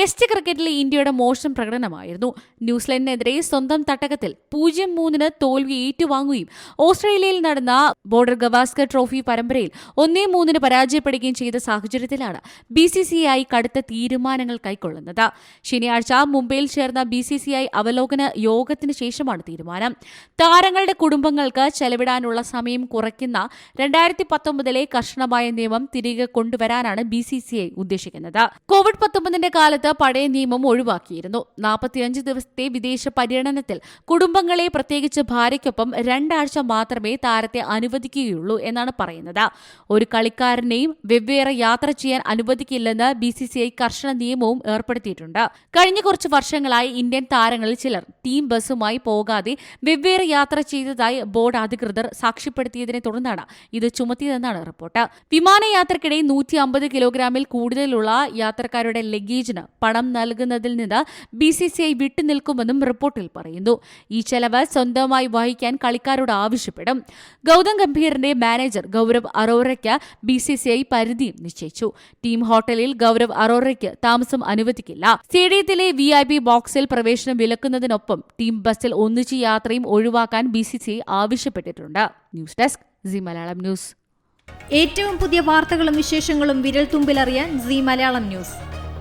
Test ക്രിക്കറ്റിലെ ഇന്ത്യയുടെ മോശം പ്രകടനമായിരുന്നു. ന്യൂസിലൻഡിനെതിരെ സ്വന്തം തട്ടകത്തിൽ 0-3 തോൽവി ഏറ്റുവാങ്ങുകയും ഓസ്ട്രേലിയയിൽ നടന്ന ബോർഡർ ഗവാസ്കർ ട്രോഫി പരമ്പരയിൽ 1-3 പരാജയപ്പെടുകയും ചെയ്ത സാഹചര്യത്തിലാണ് BCCI കടുത്ത തീരുമാനങ്ങൾ കൈക്കൊള്ളുന്നത്. ശനിയാഴ്ച മുംബൈയിൽ ചേർന്ന BCCI അവലോകന യോഗത്തിന് ശേഷമാണ് തീരുമാനം. താരങ്ങളുടെ കുടുംബങ്ങൾക്ക് ചെലവിടാനുള്ള സമയം കുറയ്ക്കുന്ന 2019 കർശനമായ നിയമം തിരികെ കൊണ്ടുവരാനാണ് BCCI ഉദ്ദേശിക്കുന്നത്. കോവിഡ്-19 കാലത്ത് പഴയ നിയമം ഒഴിവാക്കിയിരുന്നു. 45 ദിവസത്തെ വിദേശ പര്യടനത്തിൽ കുടുംബങ്ങളെ, പ്രത്യേകിച്ച് ഭാര്യയ്ക്കൊപ്പം 2 ആഴ്ച മാത്രമേ താരത്തെ അനുവദിക്കുകയുള്ളൂ എന്നാണ് പറയുന്നത്. ഒരു കളിക്കാരനെയും വെവ്വേറെ യാത്ര ചെയ്യാൻ അനുവദിക്കില്ലെന്ന് BCCI കർശന നിയമവും ഏർപ്പെടുത്തിയിട്ടുണ്ട്. കഴിഞ്ഞ കുറച്ച് വർഷങ്ങളായി ഇന്ത്യൻ താരങ്ങളിൽ ചിലർ ടീം ബസുമായി പോകാതെ വെവ്വേറെ യാത്ര ചെയ്തതായി ബോർഡ് അധികൃതർ സാക്ഷ്യപ്പെടുത്തിയതിനെ തുടർന്നാണ് ഇത് ചുമത്തിയതെന്നാണ് റിപ്പോർട്ട്. വിമാനയാത്രക്കിടെ 150 കിലോഗ്രാമിൽ കൂടുതലുള്ള യാത്രക്കാരുടെ ലഗേജിന് പണം നൽകുന്നതിൽ നിന്ന് BCCI വിട്ടുനിൽക്കുമെന്നും റിപ്പോർട്ടിൽ പറയുന്നു. ഈ ചെലവ് സ്വന്തമായി വഹിക്കാൻ കളിക്കാരോട് ആവശ്യപ്പെടും. ഗൗതം ഗംഭീറിന്റെ മാനേജർ ഗൗരവ് അറോറയ്ക്ക് BCCI പരിധിയും നിശ്ചയിച്ചു. ടീം ഹോട്ടലിൽ ഗൗരവ് അറോറയ്ക്ക് താമസം അനുവദിക്കില്ല. സ്റ്റേഡിയത്തിലെ VIP ബോക്സിൽ പ്രവേശനം വിലക്കുന്നതിനൊപ്പം ടീം ബസ്സിൽ ഒന്നിച്ച് യാത്രയും ഒഴിവാക്കാൻ BCCI ആവശ്യപ്പെട്ടിട്ടുണ്ട്. News desk Zee Malayalam news. ഏറ്റവും പുതിയ വാർത്തകളും വിശേഷങ്ങളും വിരൽ തുമ്പിലറിയാൻ സീ മലയാളം ന്യൂസ്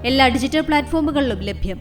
എല്ലാ ഡിജിറ്റൽ പ്ലാറ്റ്ഫോമുകളിലും ലഭ്യം.